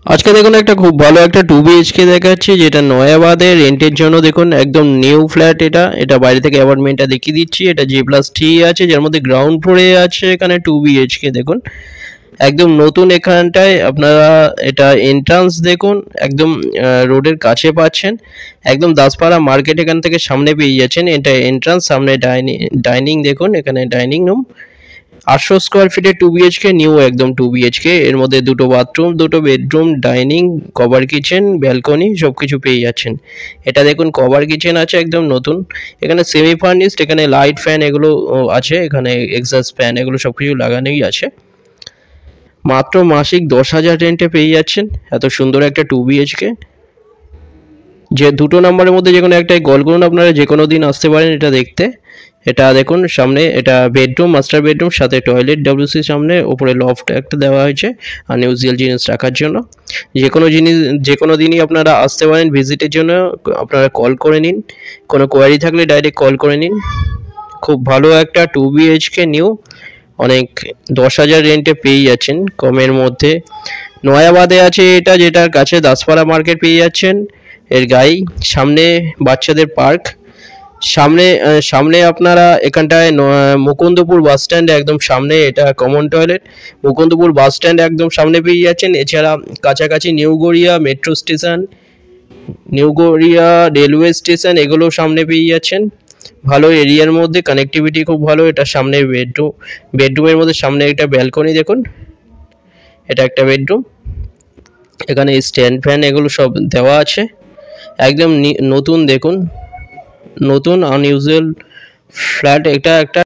আজকে দেখুন একটা খুব ভালো একটা 2 BHK দেখাচ্ছি, যেটা নয়াবাদে রেন্টের জন্য। দেখুন একদম নিউ ফ্ল্যাট, এটা বাইরে থেকে অ্যাপার্টমেন্টটা দেখিয়ে দিচ্ছি। এটা J+3 আছে, যার মধ্যে গ্রাউন্ড ফ্লোরে আছে এখানে 2 BHK। দেখুন একদম নতুন এখানটায় আপনারা এটা এন্ট্রান্স দেখুন, একদম রোডের কাছে পাচ্ছেন, একদম দাসপাড়া মার্কেট এখান থেকে সামনে পেয়ে যাচ্ছেন। এটা এন্ট্রান্স, সামনে ডাইনিং দেখুন, এখানে ডাইনিং রুম 800 স্কোয়ার ফিটের 2 BHK নিউ, একদম 2 BHK। এর মধ্যে দুটো বাথরুম, দুটো bedroom, dining, cover kitchen, balcony সব কিছু পেয়ে যাচ্ছেন। এটা দেখুন কভার কিচেন আছে একদম নতুন, এখানে সেমি ফার্নিশড, এখানে লাইট ফ্যান এগুলো আছে, এখানে এক্সস্ট ফ্যান এগুলো সব কিছু লাগানোই আছে। মাত্র মাসিক 10,000 রেন্টে পেয়ে যাচ্ছেন এত সুন্দর একটা 2 BHK। যে দুটো নাম্বারের মধ্যে যে কোনো একটাই কল করুন, আপনারা যে কোনো দিন আসতে পারেন এটা দেখতে। এটা দেখুন সামনে এটা বেডরুম, মাস্টার বেডরুম, সাথে টয়লেট, WC সামনে, উপরে লফট একটা দেওয়া হয়েছে আনইউজুয়াল জিনিস রাখার জন্য। যে কোনো দিনই আপনারা আসতে পারেন ভিজিটের জন্য, আপনারা কল করে নিন। কোনো কোয়ারি থাকলে ডাইরেক্ট কল করে নিন। খুব ভালো একটা 2 BHK নিউ, অনেক 10,000 রেন্টে পেয়ে যাচ্ছেন কমের মধ্যে। নয়াবাদে আছে এটা, যেটার কাছে দাসপাড়া মার্কেট পেয়ে যাচ্ছেন। এর গায়ে সামনে বাচ্চাদের পার্ক, সামনে আপনারা এখানটায় মুকুন্দপুর বাস স্ট্যান্ড একদম সামনে, এটা common toilet. Mukundapur bus stand একদম সামনে পেয়ে যাচ্ছেন। এছাড়া কাছাকাছি new Garia metro station, new Garia railway station এগুলো সামনে পেয়ে যাচ্ছেন। ভালো এরিয়ার মধ্যে, কানেক্টিভিটি খুব ভালো। এটা সামনে বেডরুমের মধ্যে সামনে একটা ব্যালকনি দেখুন, এটা একটা বেডরুম। এখানে স্ট্যান্ড ফ্যান এগুলো সব দেওয়া আছে, একদম নতুন। দেখুন নতুন আনইউজুয়াল ফ্ল্যাট, এটা একটা